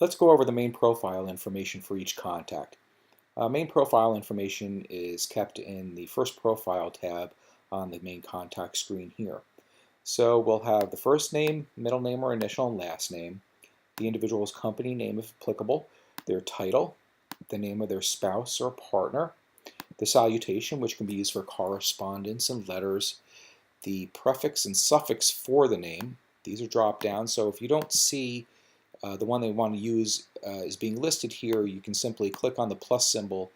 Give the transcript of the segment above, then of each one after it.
Let's go over the main profile information for each contact. Main profile information is kept in the first profile tab on the main contact screen here. So we'll have the first name, middle name or initial, and last name, the individual's company name if applicable, their title, the name of their spouse or partner, the salutation, which can be used for correspondence and letters, the prefix and suffix for the name. These are drop down, so if you don't see the one they want to use is being listed here, you can simply click on the plus symbol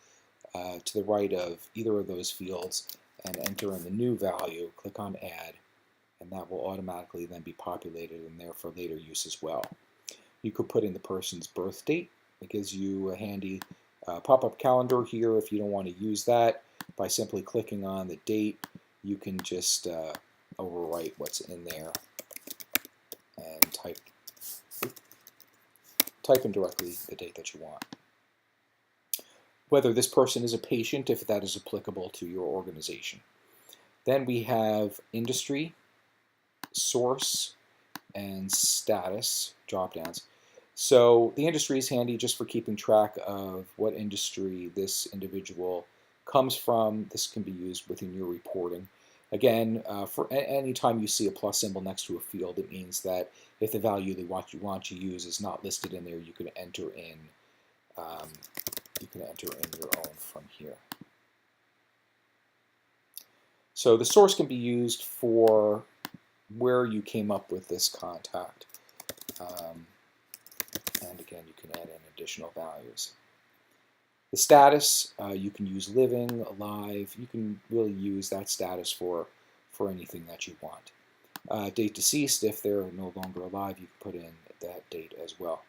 to the right of either of those fields and enter in the new value. Click on Add, and that will automatically then be populated in there for later use as well. You could put in the person's birth date. It gives you a handy pop-up calendar here if you don't want to use that. By simply clicking on the date, you can just overwrite what's in there and type in directly the date that you want. Whether this person is a patient, if that is applicable to your organization. Then we have industry, source, and status drop-downs. So the industry is handy just for keeping track of what industry this individual comes from. This can be used within your reporting. Again, for any time you see a plus symbol next to a field, it means that if the value they want to use is not listed in there, you can enter in your own from here. So the source can be used for where you came up with this contact, and again, you can add in additional values. The status, you can use living, alive. You can really use that status for anything that you want. Date deceased, if they're no longer alive, you can put in that date as well.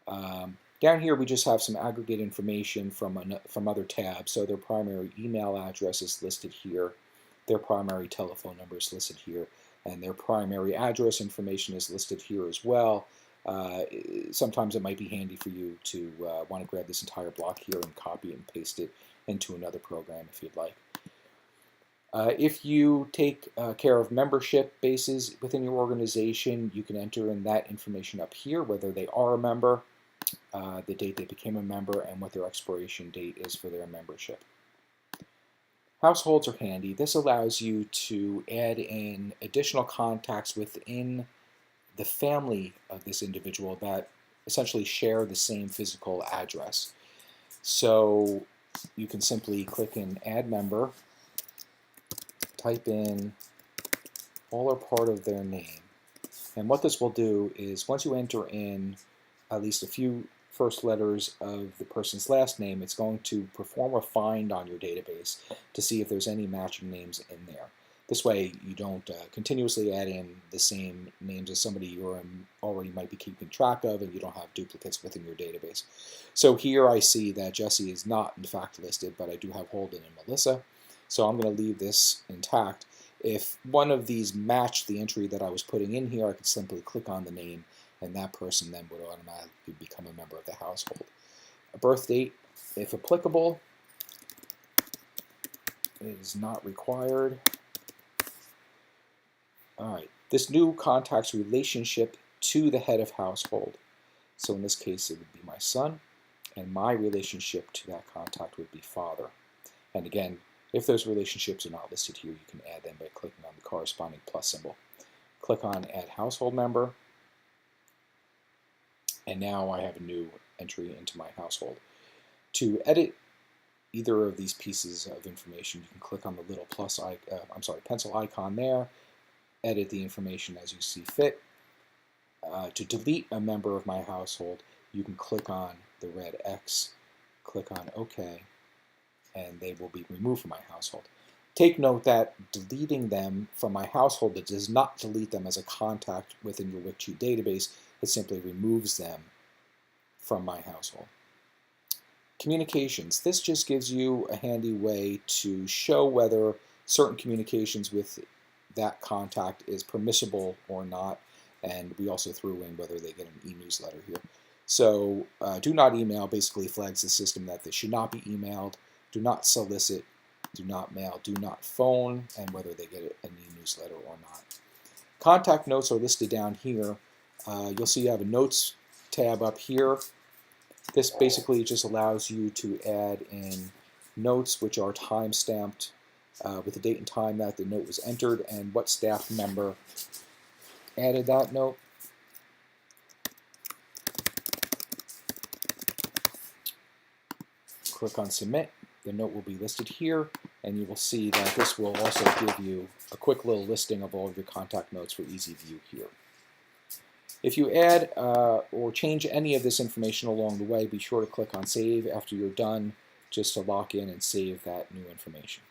Down here, we just have some aggregate information from other tabs. So their primary email address is listed here, their primary telephone number is listed here, and their primary address information is listed here as well. Sometimes it might be handy for you to want to grab this entire block here and copy it and paste it into another program if you'd like. If you take care of membership bases within your organization, you can enter in that information up here, whether they are a member, the date they became a member, and what their expiration date is for their membership. Households are handy. This allows you to add in additional contacts within the family of this individual that essentially share the same physical address. So you can simply click in Add Member, type in all or part of their name. And what this will do is once you enter in at least a few first letters of the person's last name, it's going to perform a find on your database to see if there's any matching names in there. This way you don't continuously add in the same names as somebody you already might be keeping track of, and you don't have duplicates within your database. So here I see that Jesse is not in fact listed, but I do have Holden and Melissa. So I'm going to leave this intact. If one of these matched the entry that I was putting in here, I could simply click on the name, and that person then would automatically become a member of the household. A birth date, if applicable, is not required. All right, this new contact's relationship to the head of household. So in this case, it would be my son, and my relationship to that contact would be father. And again, if those relationships are not listed here, you can add them by clicking on the corresponding plus symbol. Click on Add Household Member, and now I have a new entry into my household. To edit either of these pieces of information, you can click on the little pencil icon there, edit the information as you see fit. To delete a member of my household, you can click on the red X, click on OK, and they will be removed from my household. Take note that deleting them from my household, it does not delete them as a contact within your Wickcheed database. It simply removes them from my household. Communications. This just gives you a handy way to show whether certain communications with that contact is permissible or not, and we also threw in whether they get an e-newsletter here. So do not email basically flags the system that they should not be emailed. Do not solicit, do not mail, do not phone, and whether they get an e-newsletter or not. Contact notes are listed down here. You'll see you have a notes tab up here. This basically just allows you to add in notes which are time-stamped with the date and time that the note was entered and what staff member added that note. Click on Submit. The note will be listed here, and you will see that this will also give you a quick little listing of all of your contact notes for easy view here. If you add or change any of this information along the way, be sure to click on Save after you're done, just to lock in and save that new information.